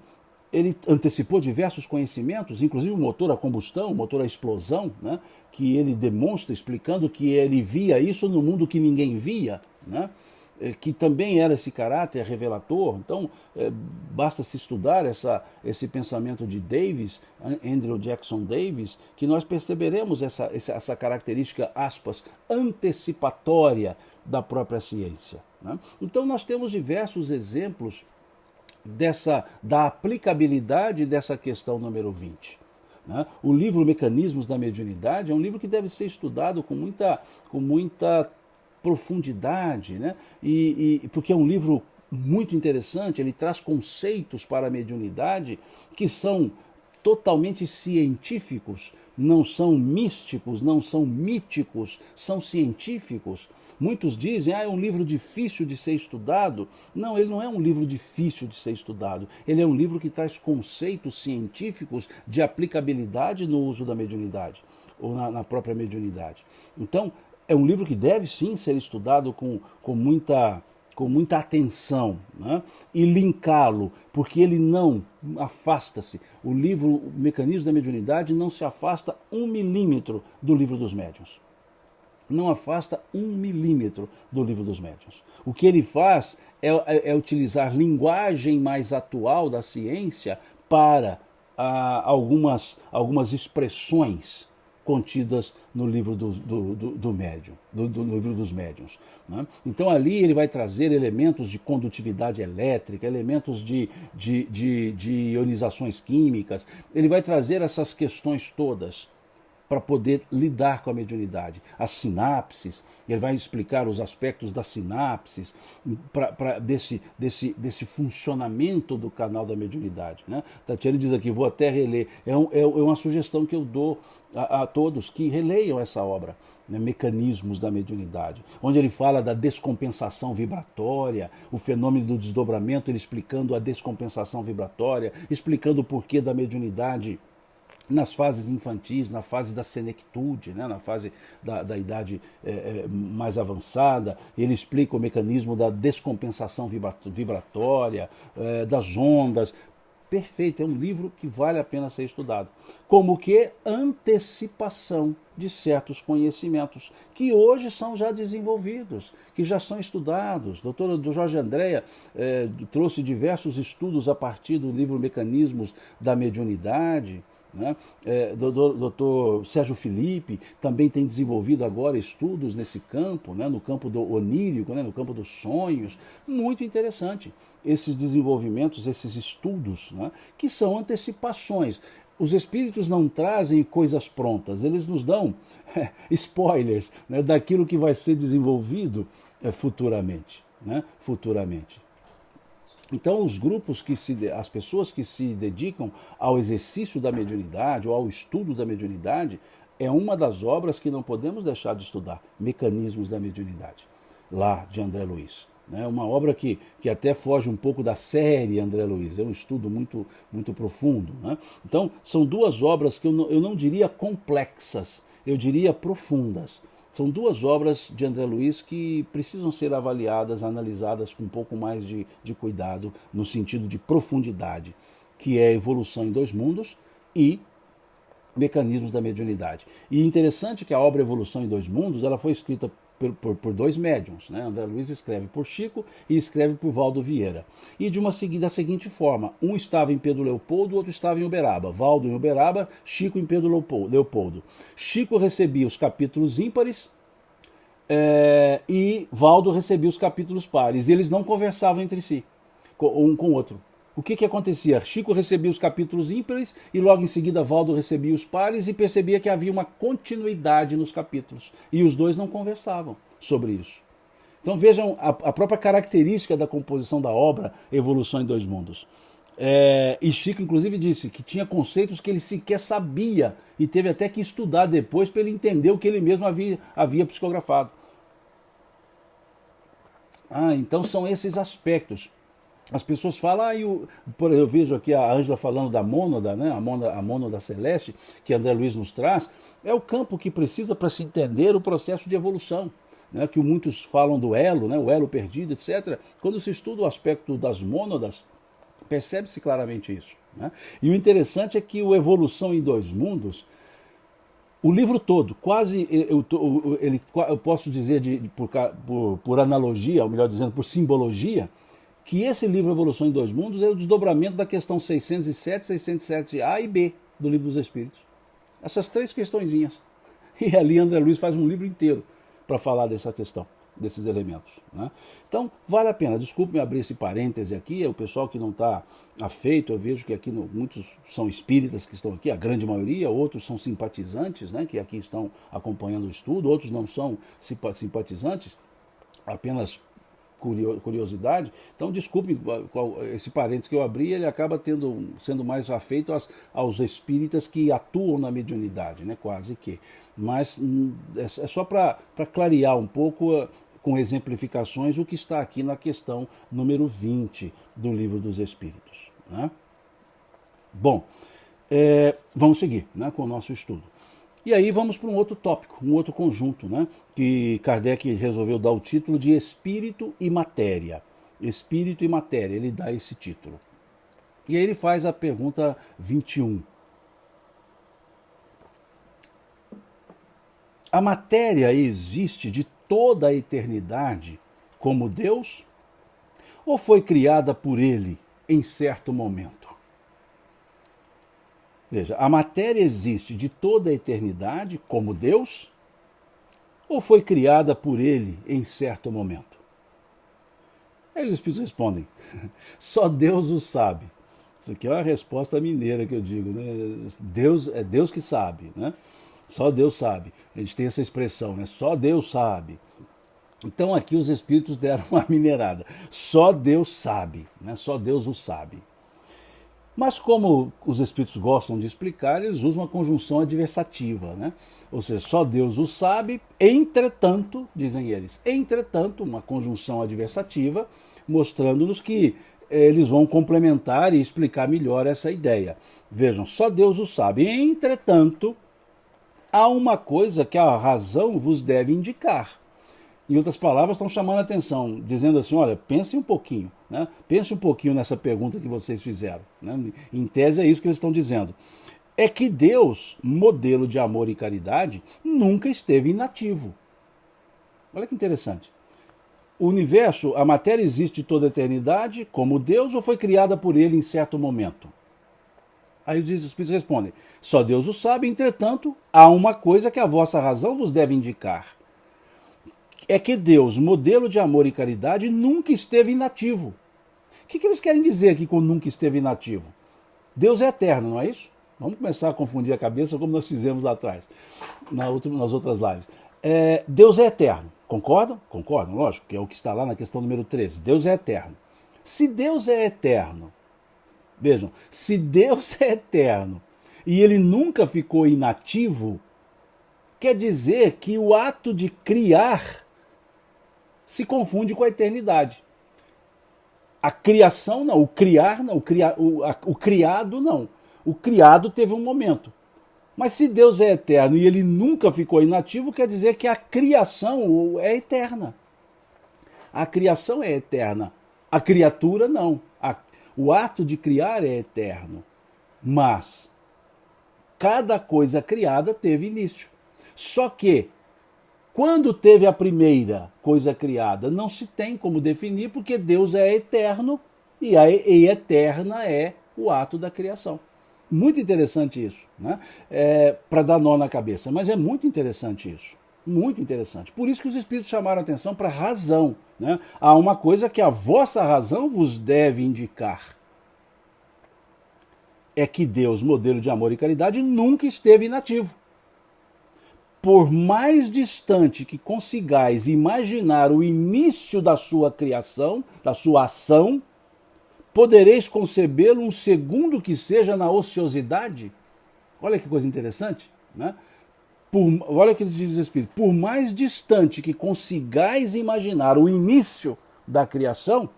ele antecipou diversos conhecimentos, inclusive o motor a combustão, o motor a explosão, né, que ele demonstra explicando que ele via isso no mundo que ninguém via, né, que também era esse caráter revelator. Então, basta se estudar esse pensamento de Davis, Andrew Jackson Davis, que nós perceberemos essa característica, aspas, antecipatória da própria ciência, né? Então, nós temos diversos exemplos da aplicabilidade dessa questão número 20. Né? O livro Mecanismos da Mediunidade é um livro que deve ser estudado com muita profundidade, né? Porque é um livro muito interessante, ele traz conceitos para a mediunidade que são totalmente científicos, não são místicos, não são míticos, são científicos. Muitos dizem, é um livro difícil de ser estudado. Não, ele não é um livro difícil de ser estudado. Ele é um livro que traz conceitos científicos de aplicabilidade no uso da mediunidade, ou na própria mediunidade. Então, é um livro que deve sim ser estudado com muita atenção, né? E linká-lo, porque ele não afasta-se. O livro Mecanismos da Mediunidade não se afasta 1 milímetro do Livro dos Médiuns. Não afasta 1 milímetro do Livro dos Médiuns. O que ele faz é utilizar linguagem mais atual da ciência para algumas expressões contidas no livro do médium, no livro dos médiuns, né? Então ali ele vai trazer elementos de condutividade elétrica, elementos de ionizações químicas, ele vai trazer essas questões todas para poder lidar com a mediunidade. As sinapses, ele vai explicar os aspectos das sinapses, desse funcionamento do canal da mediunidade. Né? Tatiana diz aqui, vou até reler, é uma sugestão que eu dou a todos que releiam essa obra, né? Mecanismos da mediunidade, onde ele fala da descompensação vibratória, o fenômeno do desdobramento, ele explicando a descompensação vibratória, explicando o porquê da mediunidade nas fases infantis, na fase da senectude, né, na fase da idade mais avançada. Ele explica o mecanismo da descompensação vibratória, das ondas. Perfeito, é um livro que vale a pena ser estudado. Como que antecipação de certos conhecimentos, que hoje são já desenvolvidos, que já são estudados. O doutor Jorge Andréa trouxe diversos estudos a partir do livro Mecanismos da Mediunidade. Né? Doutor Sérgio Felipe também tem desenvolvido agora estudos nesse campo, né? No campo do onírico, né? No campo dos sonhos. Muito interessante esses desenvolvimentos, esses estudos, né? Que são antecipações. Os espíritos não trazem coisas prontas, eles nos dão spoilers, né? Daquilo que vai ser desenvolvido futuramente. Né? Futuramente. Então, os grupos as pessoas que se dedicam ao exercício da mediunidade ou ao estudo da mediunidade, é uma das obras que não podemos deixar de estudar, Mecanismos da Mediunidade, lá de André Luiz. É uma obra que até foge um pouco da série André Luiz, é um estudo muito, muito profundo. Né? Então, são duas obras que eu não diria complexas, eu diria profundas. São duas obras de André Luiz que precisam ser avaliadas, analisadas com um pouco mais de cuidado, no sentido de profundidade, que é Evolução em Dois Mundos e Mecanismos da Mediunidade. E interessante que a obra Evolução em Dois Mundos ela foi escrita por dois médiuns. Né? André Luiz escreve por Chico e escreve por Valdo Vieira. E da seguinte forma, um estava em Pedro Leopoldo, o outro estava em Uberaba. Valdo em Uberaba, Chico em Pedro Leopoldo. Chico recebia os capítulos ímpares e Valdo recebia os capítulos pares. E eles não conversavam entre si, um com o outro. O que acontecia? Chico recebia os capítulos ímpares e logo em seguida Valdo recebia os pares e percebia que havia uma continuidade nos capítulos. E os dois não conversavam sobre isso. Então vejam a própria característica da composição da obra Evolução em Dois Mundos. E Chico inclusive disse que tinha conceitos que ele sequer sabia e teve até que estudar depois para ele entender o que ele mesmo havia psicografado. Então são esses aspectos. As pessoas falam, eu vejo aqui a Ângela falando da mônada, né? a mônada celeste, que André Luiz nos traz, é o campo que precisa para se entender o processo de evolução, né? Que muitos falam do elo, né? O elo perdido, etc. Quando se estuda o aspecto das mônadas, percebe-se claramente isso. Né? E o interessante é que o Evolução em Dois Mundos, o livro todo, quase, eu posso dizer por analogia, ou melhor dizendo, por simbologia, que esse livro Evolução em Dois Mundos é o desdobramento da questão 607, 607A e B do Livro dos Espíritos. Essas três questõezinhas. E ali André Luiz faz um livro inteiro para falar dessa questão, desses elementos. Né? Então, vale a pena. Desculpe-me abrir esse parêntese aqui, é o pessoal que não está afeito, eu vejo que aqui muitos são espíritas que estão aqui, a grande maioria, outros são simpatizantes, né, que aqui estão acompanhando o estudo, outros não são simpatizantes, apenas curiosidade. Então, desculpe, esse parênteses que eu abri, ele acaba sendo mais afeito aos espíritas que atuam na mediunidade, né? Quase que. Mas é só para clarear um pouco, com exemplificações, o que está aqui na questão número 20 do Livro dos Espíritos. Né? Bom, vamos seguir, né, com o nosso estudo. E aí vamos para um outro tópico, um outro conjunto, né, que Kardec resolveu dar o título de Espírito e Matéria. Espírito e Matéria, ele dá esse título. E aí ele faz a pergunta 21. A matéria existe de toda a eternidade como Deus? Ou foi criada por ele em certo momento? Veja, a matéria existe de toda a eternidade como Deus? Ou foi criada por ele em certo momento? Aí os Espíritos respondem, só Deus o sabe. Isso aqui é uma resposta mineira que eu digo, né? É Deus que sabe, né? Só Deus sabe. A gente tem essa expressão, né? Só Deus sabe. Então aqui os espíritos deram uma minerada. Só Deus sabe, né? Só Deus o sabe. Mas como os espíritos gostam de explicar, eles usam uma conjunção adversativa, né? Ou seja, só Deus o sabe, entretanto, dizem eles, entretanto, uma conjunção adversativa, mostrando-nos que eles vão complementar e explicar melhor essa ideia. Vejam, só Deus o sabe. Entretanto, há uma coisa que a razão vos deve indicar. Em outras palavras, estão chamando a atenção, dizendo assim, olha, pense um pouquinho, né? Pense um pouquinho nessa pergunta que vocês fizeram. Né? Em tese é isso que eles estão dizendo. É que Deus, modelo de amor e caridade, nunca esteve inativo. Olha que interessante. O universo, a matéria existe toda a eternidade como Deus ou foi criada por ele em certo momento? Aí os espíritos respondem, só Deus o sabe, entretanto, há uma coisa que a vossa razão vos deve indicar. É que Deus, modelo de amor e caridade, nunca esteve inativo. O que eles querem dizer aqui com nunca esteve inativo? Deus é eterno, não é isso? Vamos começar a confundir a cabeça como nós fizemos lá atrás, nas outras lives. Deus é eterno, concordam? Concordam, lógico, que é o que está lá na questão número 13. Deus é eterno. Se Deus é eterno, vejam, se Deus é eterno e ele nunca ficou inativo, quer dizer que o ato de criar se confunde com a eternidade. A criação não, o criar não, o criado não. O criado teve um momento. Mas se Deus é eterno e ele nunca ficou inativo, quer dizer que a criação é eterna. A criação é eterna. A criatura não. O ato de criar é eterno. Mas cada coisa criada teve início. Só que quando teve a primeira coisa criada, não se tem como definir, porque Deus é eterno e eterna é o ato da criação. Muito interessante isso, né? Para dar nó na cabeça, mas é muito interessante isso. Muito interessante. Por isso que os espíritos chamaram a atenção para a razão. Né? Há uma coisa que a vossa razão vos deve indicar. É que Deus, modelo de amor e caridade, nunca esteve inativo. Por mais distante que consigais imaginar o início da sua criação, da sua ação, podereis concebê-lo um segundo que seja na ociosidade? Olha que coisa interessante, né? Olha o que diz o Espírito. Por mais distante que consigais imaginar o início da criação,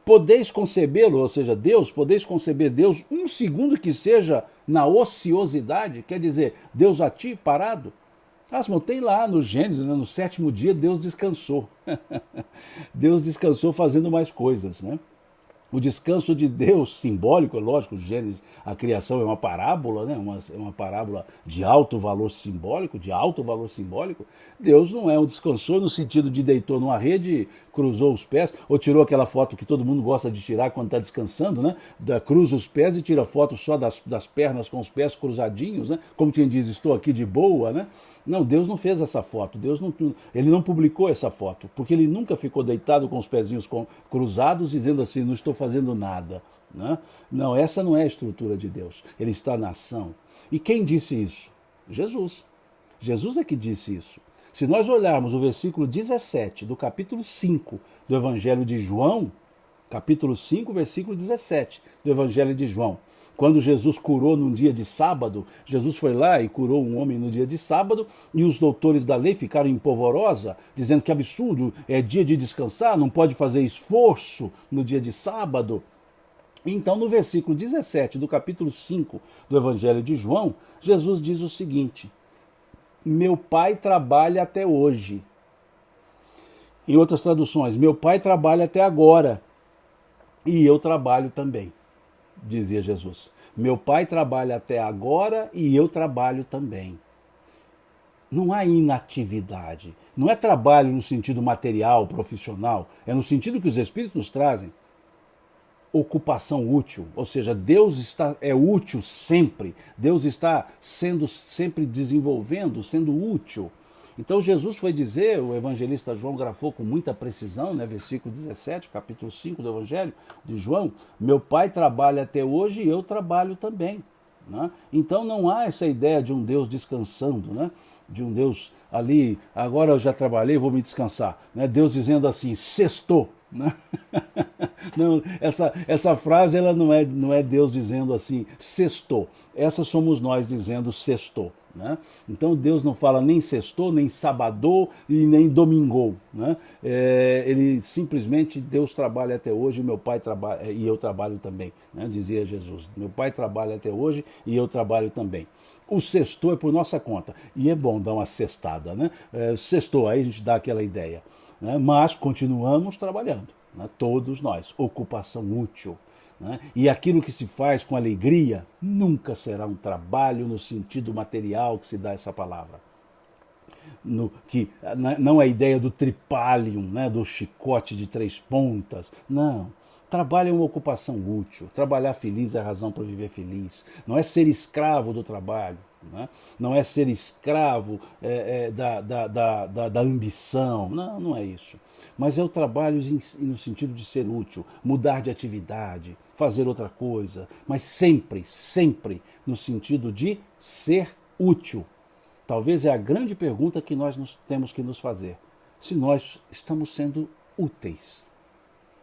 podeis concebê-lo, ou seja, Deus, podeis conceber Deus um segundo que seja na ociosidade, quer dizer, Deus a ti parado. Tem lá no Gênesis, né, no 7º dia, Deus descansou. Deus descansou fazendo mais coisas, né? O descanso de Deus, simbólico, é lógico, Gênesis, a criação é uma parábola, né? É uma parábola de alto valor simbólico, Deus não é um descansor no sentido de deitou numa rede, cruzou os pés, ou tirou aquela foto que todo mundo gosta de tirar quando está descansando, né? Cruza os pés e tira foto só das pernas com os pés cruzadinhos, né? Como quem diz, estou aqui de boa, né? Não, Deus não fez essa foto, ele não publicou essa foto, porque ele nunca ficou deitado com os pezinhos cruzados, dizendo assim, não estou fazendo nada. Né? Não, essa não é a estrutura de Deus. Ele está na ação. E quem disse isso? Jesus. Jesus é que disse isso. Se nós olharmos o versículo 17 do capítulo 5 do Evangelho de João, capítulo 5, versículo 17 do Evangelho de João, quando Jesus curou num dia de sábado, Jesus foi lá e curou um homem no dia de sábado, e os doutores da lei ficaram em polvorosa, dizendo que absurdo, é dia de descansar, não pode fazer esforço no dia de sábado. Então, no versículo 17 do capítulo 5 do Evangelho de João, Jesus diz o seguinte: meu pai trabalha até hoje. Em outras traduções, meu pai trabalha até agora, e eu trabalho também, dizia Jesus. Meu pai trabalha até agora e eu trabalho também. Não há inatividade. Não é trabalho no sentido material, profissional. É no sentido que os Espíritos nos trazem. Ocupação útil. Ou seja, Deus é útil sempre. Deus está sendo sempre desenvolvendo, sendo útil. Então Jesus foi dizer, o evangelista João grafou com muita precisão, né, versículo 17, capítulo 5 do Evangelho de João, meu pai trabalha até hoje e eu trabalho também. né? Então não há essa ideia de um Deus descansando, né? De um Deus ali, agora eu já trabalhei, vou me descansar. Né? Deus dizendo assim, sextou. Né? Não, essa frase ela não é Deus dizendo assim, sextou. Essa somos nós dizendo sextou. Né? Então Deus não fala nem sextou, nem sabadou e nem domingou. Né? Ele simplesmente, Deus trabalha até hoje, meu pai trabalha e eu trabalho também, né? Dizia Jesus. Meu pai trabalha até hoje e eu trabalho também. O sextou é por nossa conta. E é bom dar uma sextada. Né? Sextou, aí a gente dá aquela ideia. Né? Mas continuamos trabalhando, né? Todos nós. Ocupação útil. Né? E aquilo que se faz com alegria nunca será um trabalho no sentido material que se dá essa palavra. Não é a ideia do tripalium, né? Do chicote de 3 pontas. Não. Trabalho é uma ocupação útil. Trabalhar feliz é a razão para viver feliz. Não é ser escravo do trabalho. Né? Não é ser escravo da ambição. Não é isso. Mas é o trabalho no sentido de ser útil, mudar de atividade, fazer outra coisa, mas sempre, sempre no sentido de ser útil. Talvez é a grande pergunta que nós temos que nos fazer. Se nós estamos sendo úteis.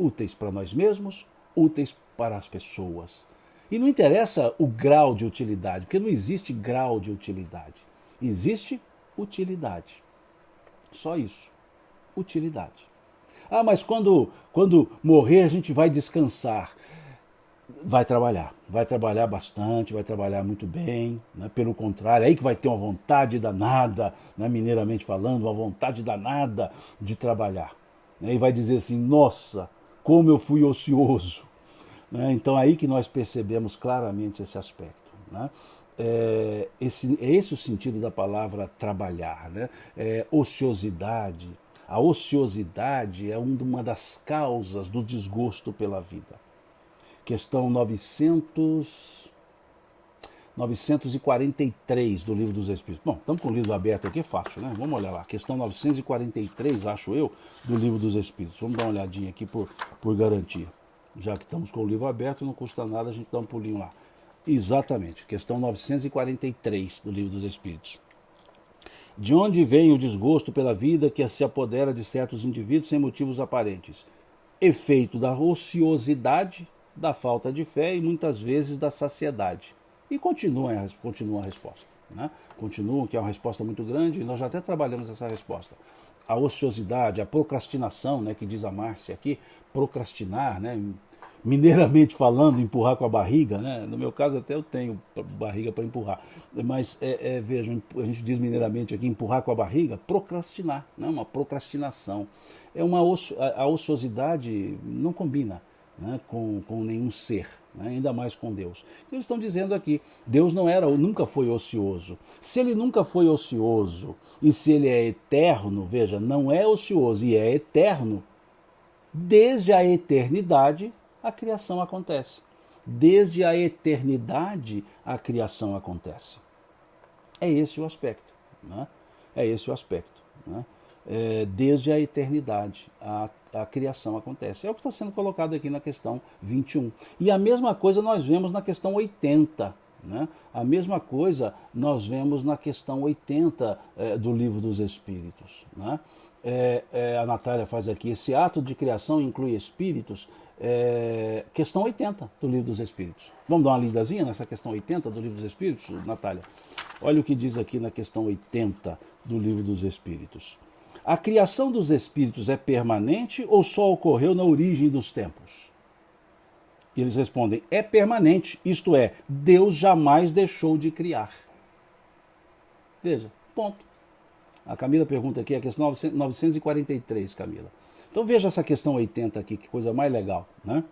Úteis para nós mesmos, úteis para as pessoas. E não interessa o grau de utilidade, porque não existe grau de utilidade. Existe utilidade. Só isso. Utilidade. Ah, mas quando morrer a gente vai descansar. Vai trabalhar bastante, vai trabalhar muito bem, né? Pelo contrário, é aí que vai ter uma vontade danada, né? Mineiramente falando, uma vontade danada de trabalhar. Né? E vai dizer assim, nossa, como eu fui ocioso. Né? Então é aí que nós percebemos claramente esse aspecto. Né? É esse o sentido da palavra trabalhar. Né? Ociosidade. A ociosidade é uma das causas do desgosto pela vida. Questão 943 do Livro dos Espíritos. Bom, estamos com o livro aberto aqui, é fácil, né? Vamos olhar lá. Questão 943, acho eu, do Livro dos Espíritos. Vamos dar uma olhadinha aqui por garantia. Já que estamos com o livro aberto, não custa nada a gente dar um pulinho lá. Exatamente, questão 943 do Livro dos Espíritos. De onde vem o desgosto pela vida que se apodera de certos indivíduos sem motivos aparentes? Efeito da ociosidade, da falta de fé e muitas vezes da saciedade. E continua a resposta. Né? Continua, que é uma resposta muito grande, e nós já até trabalhamos essa resposta. A ociosidade, a procrastinação, né, que diz a Márcia aqui, procrastinar, né, mineiramente falando, empurrar com a barriga, né? No meu caso até eu tenho barriga para empurrar, mas vejam, a gente diz mineiramente aqui, empurrar com a barriga, procrastinar, né? Uma procrastinação. A ociosidade não combina, né, com nenhum ser, né, ainda mais com Deus. Então eles estão dizendo aqui, Deus nunca foi ocioso. Se ele nunca foi ocioso, e se ele é eterno, veja, não é ocioso e é eterno, desde a eternidade a criação acontece. Desde a eternidade a criação acontece. É esse o aspecto. Né? É esse o aspecto. Né? Desde a eternidade a criação acontece. É o que está sendo colocado aqui na questão 21. E a mesma coisa nós vemos na questão 80. Né? A mesma coisa nós vemos na questão 80 do Livro dos Espíritos. Né? A Natália faz aqui, esse ato de criação inclui espíritos, questão 80 do Livro dos Espíritos. Vamos dar uma lidazinha nessa questão 80 do Livro dos Espíritos, Natália? Olha o que diz aqui na questão 80 do Livro dos Espíritos. A criação dos espíritos é permanente ou só ocorreu na origem dos tempos? E eles respondem, é permanente, isto é, Deus jamais deixou de criar. Veja, ponto. A Camila pergunta aqui, a questão 943, Camila. Então veja essa questão 80 aqui, que coisa mais legal. Né?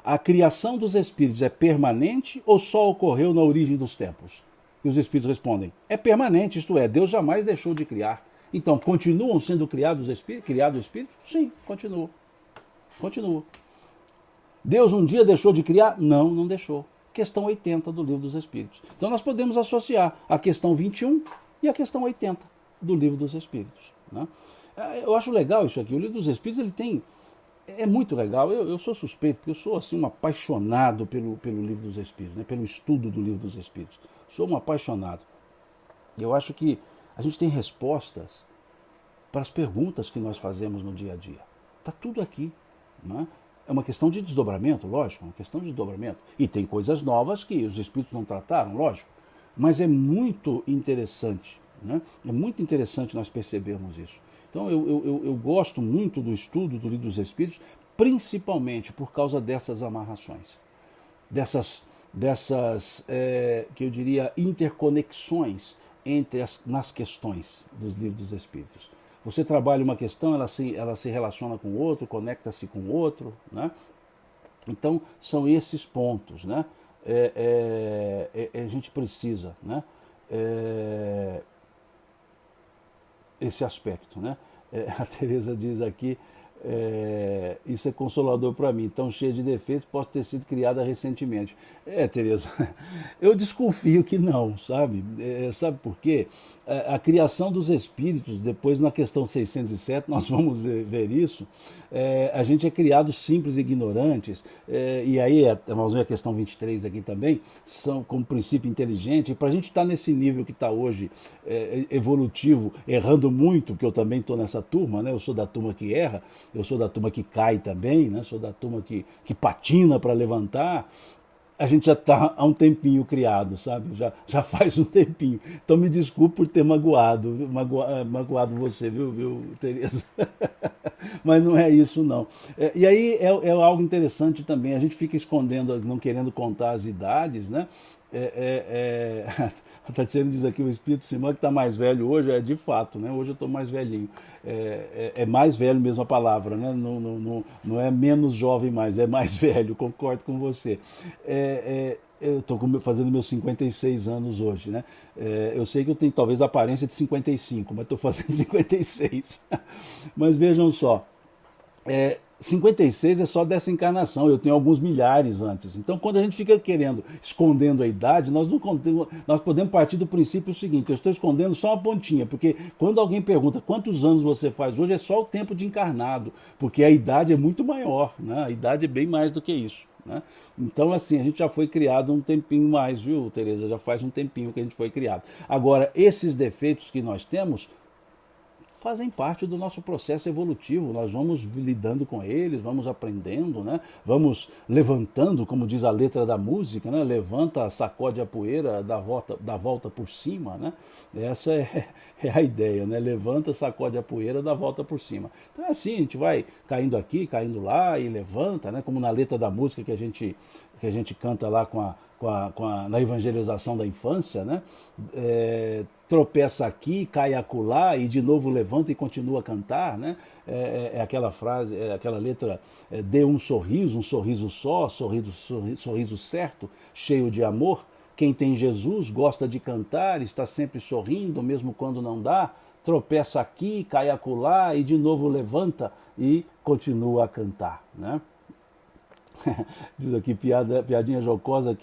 A criação dos espíritos é permanente ou só ocorreu na origem dos tempos? E os espíritos respondem, é permanente, isto é, Deus jamais deixou de criar. Então, continuam sendo criados espíritos? Sim, continuam. Continuam. Deus um dia deixou de criar? Não, não deixou. Questão 80 do Livro dos Espíritos. Então nós podemos associar a questão 21 e a questão 80 do Livro dos Espíritos. Né? Eu acho legal isso aqui. O Livro dos Espíritos ele tem É muito legal. Eu sou suspeito, porque eu sou assim um apaixonado pelo livro dos Espíritos, né? Pelo estudo do livro dos Espíritos. Sou um apaixonado. Eu acho que a gente tem respostas para as perguntas que nós fazemos no dia a dia. Está tudo aqui. Né? É uma questão de desdobramento, lógico, uma questão de desdobramento. E tem coisas novas que os Espíritos não trataram, lógico. Mas é muito interessante, né? É muito interessante nós percebermos isso. Então eu gosto muito do estudo do livro dos Espíritos, principalmente por causa dessas amarrações, dessas que eu diria, interconexões nas questões dos livros dos Espíritos. Você trabalha uma questão, ela se relaciona com o outro, conecta-se com o outro, né? Então, são esses pontos, né? A gente precisa, né? Esse aspecto, né? A Teresa diz aqui, isso é consolador para mim, tão cheia de defeitos, pode ter sido criada recentemente. Teresa, eu desconfio que não, sabe? Sabe por quê? A criação dos espíritos, depois na questão 607, nós vamos ver isso, a gente é criado simples e ignorantes, e aí, nós vamos ver a questão 23 aqui também, são como princípio inteligente, e para a gente estar nesse nível que está hoje, evolutivo, errando muito, que eu também estou nessa turma, né? Eu sou da turma que erra, eu sou da turma que cai também, né? Sou da turma que patina para levantar. A gente já está há um tempinho criado, sabe? Já faz um tempinho. Então me desculpe por ter magoado você, viu, Tereza? Mas não é isso, não. E aí é algo interessante também. A gente fica escondendo, não querendo contar as idades, né? A Tatiana diz aqui, o Espírito Simão que está mais velho hoje, de fato, né? Hoje eu estou mais velhinho. É mais velho mesmo a palavra, né? Não é menos jovem mais, é mais velho, concordo com você. Eu estou fazendo meus 56 anos hoje, né? Eu sei que eu tenho talvez a aparência de 55, mas estou fazendo 56. Mas vejam só, 56 é só dessa encarnação, eu tenho alguns milhares antes. Então, quando a gente fica escondendo a idade, nós podemos partir do princípio seguinte: eu estou escondendo só uma pontinha, porque quando alguém pergunta quantos anos você faz hoje, é só o tempo de encarnado, porque a idade é muito maior, né? A idade é bem mais do que isso. Né? Então, assim, a gente já foi criado um tempinho mais, viu, Tereza? Já faz um tempinho que a gente foi criado. Agora, esses defeitos que nós temos fazem parte do nosso processo evolutivo. Nós vamos lidando com eles, vamos aprendendo, né? Vamos levantando, como diz a letra da música, né? Levanta, sacode a poeira, dá volta por cima, né? Essa é a ideia, né? Levanta, sacode a poeira, dá volta por cima. Então é assim, a gente vai caindo aqui, caindo lá e levanta, né? Como na letra da música que a gente canta lá na evangelização da infância, né? Tropeça aqui, cai acolá e de novo levanta e continua a cantar, né? Aquela frase, aquela letra, dê um sorriso só, sorriso certo, cheio de amor. Quem tem Jesus gosta de cantar, está sempre sorrindo, mesmo quando não dá. Tropeça aqui, cai acolá e de novo levanta e continua a cantar, né? Diz aqui, piadinha jocosa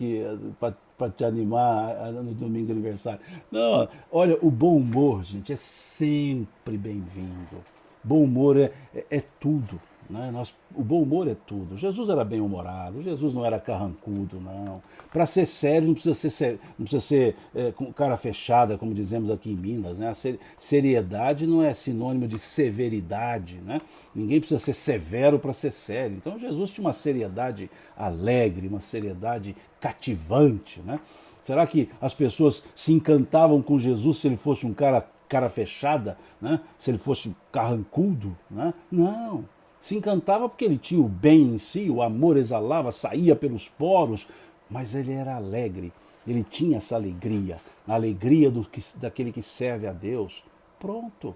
para te animar no domingo de aniversário. Não, olha, o bom humor, gente, é sempre bem-vindo. Bom humor é tudo. Né? O bom humor é tudo. Jesus era bem-humorado, Jesus não era carrancudo, não. Para ser sério, não precisa ser com cara fechada, como dizemos aqui em Minas. Né? A seriedade não é sinônimo de severidade. Né? Ninguém precisa ser severo para ser sério. Então Jesus tinha uma seriedade alegre, uma seriedade cativante. Né? Será que as pessoas se encantavam com Jesus se ele fosse um cara fechada, né? Se ele fosse carrancudo? Né? Não. Se encantava porque ele tinha o bem em si, o amor exalava, saía pelos poros, mas ele era alegre, ele tinha essa alegria, a alegria daquele que serve a Deus. Pronto.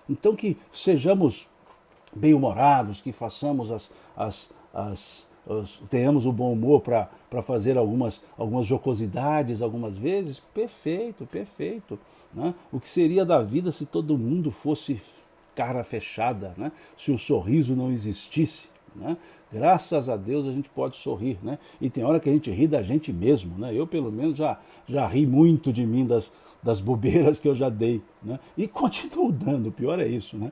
Então que sejamos bem-humorados, que façamos tenhamos o bom humor para fazer algumas jocosidades algumas vezes, perfeito, perfeito. Né? O que seria da vida se todo mundo fosse cara fechada, né? Se o sorriso não existisse? né? Graças a Deus a gente pode sorrir, né? E tem hora que a gente ri da gente mesmo, né? Eu pelo menos já ri muito de mim, das bobeiras que eu já dei, né? E continuo dando, o pior é isso, né?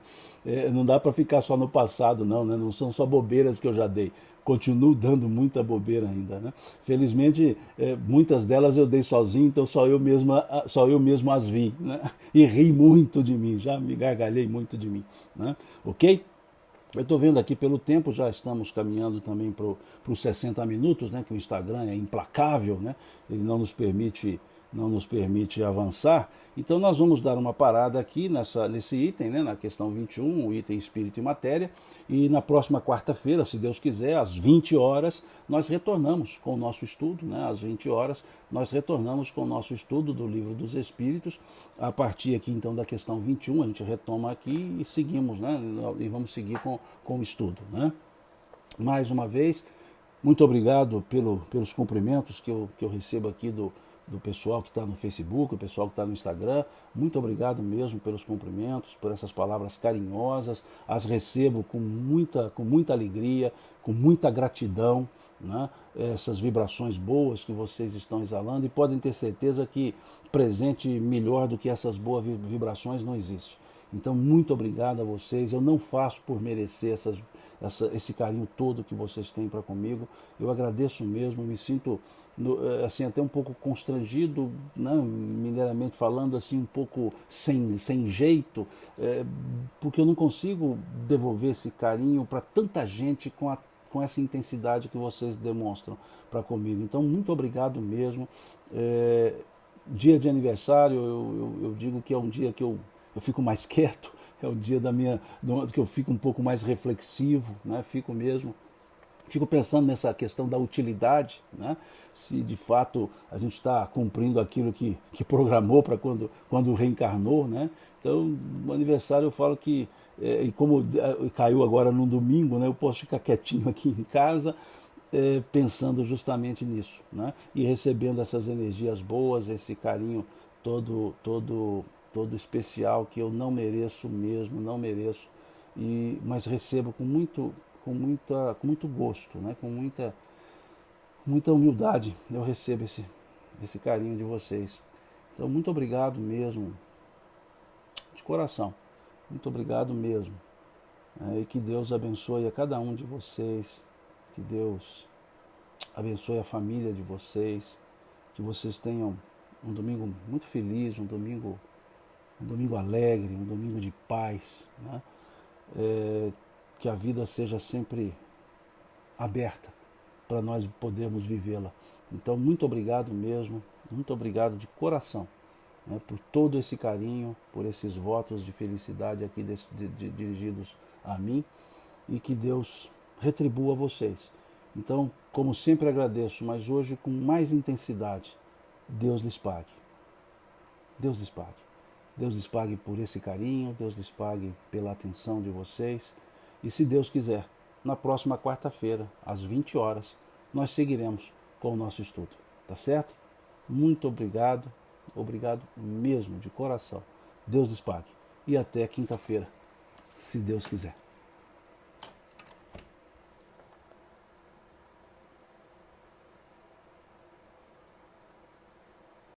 Não dá para ficar só no passado, não, né? Não são só bobeiras que eu já dei. Continuo dando muita bobeira ainda, né? Felizmente, muitas delas eu dei sozinho, então só eu mesmo as vi, né? E ri muito de mim, já me gargalhei muito de mim, né? Ok? Eu estou vendo aqui pelo tempo, já estamos caminhando também para os 60 minutos, né, que o Instagram é implacável, né, ele não nos permite avançar. Então nós vamos dar uma parada aqui nesse item, né, na questão 21, o item espírito e matéria, e na próxima quarta-feira, se Deus quiser, às 20 horas, nós retornamos com o nosso estudo, né, às 20 horas, nós retornamos com o nosso estudo do Livro dos Espíritos, a partir aqui então da questão 21, a gente retoma aqui e seguimos, né, e vamos seguir com o estudo, né. Mais uma vez, muito obrigado pelos cumprimentos que eu recebo aqui do pessoal que está no Facebook, o pessoal que está no Instagram. Muito obrigado mesmo pelos cumprimentos, por essas palavras carinhosas. As recebo com muita alegria, com muita gratidão, né? Essas vibrações boas que vocês estão exalando, e podem ter certeza que presente melhor do que essas boas vibrações não existe. Então, muito obrigado a vocês. Eu não faço por merecer esse carinho todo que vocês têm para comigo. Eu agradeço mesmo, me sinto assim, até um pouco constrangido, né, mineiramente falando, assim, um pouco sem jeito, porque eu não consigo devolver esse carinho para tanta gente com essa intensidade que vocês demonstram para comigo. Então, muito obrigado mesmo. Dia de aniversário, eu digo que é um dia que eu fico mais quieto, é o dia que eu fico um pouco mais reflexivo, né? Fico pensando nessa questão da utilidade, né? Se de fato a gente está cumprindo aquilo que programou para quando reencarnou, né? Então, no aniversário eu falo que, e como caiu agora no domingo, né? Eu posso ficar quietinho aqui em casa, pensando justamente nisso, né? E recebendo essas energias boas, esse carinho todo especial que eu não mereço mesmo, não mereço, mas recebo com muito gosto, né? Com muita humildade eu recebo esse carinho de vocês. Então, muito obrigado mesmo, de coração, muito obrigado mesmo. E que Deus abençoe a cada um de vocês, que Deus abençoe a família de vocês, que vocês tenham um domingo muito feliz, um domingo alegre, um domingo de paz, né? Que a vida seja sempre aberta para nós podermos vivê-la. Então, muito obrigado mesmo, muito obrigado de coração, né, por todo esse carinho, por esses votos de felicidade aqui dirigidos a mim, e que Deus retribua vocês. Então, como sempre agradeço, mas hoje com mais intensidade, Deus lhes pague. Deus lhes pague. Deus lhes pague por esse carinho, Deus lhes pague pela atenção de vocês. E se Deus quiser, na próxima quarta-feira, às 20 horas, nós seguiremos com o nosso estudo. Tá certo? Muito obrigado, obrigado mesmo, de coração. Deus lhes pague. E até quinta-feira, se Deus quiser.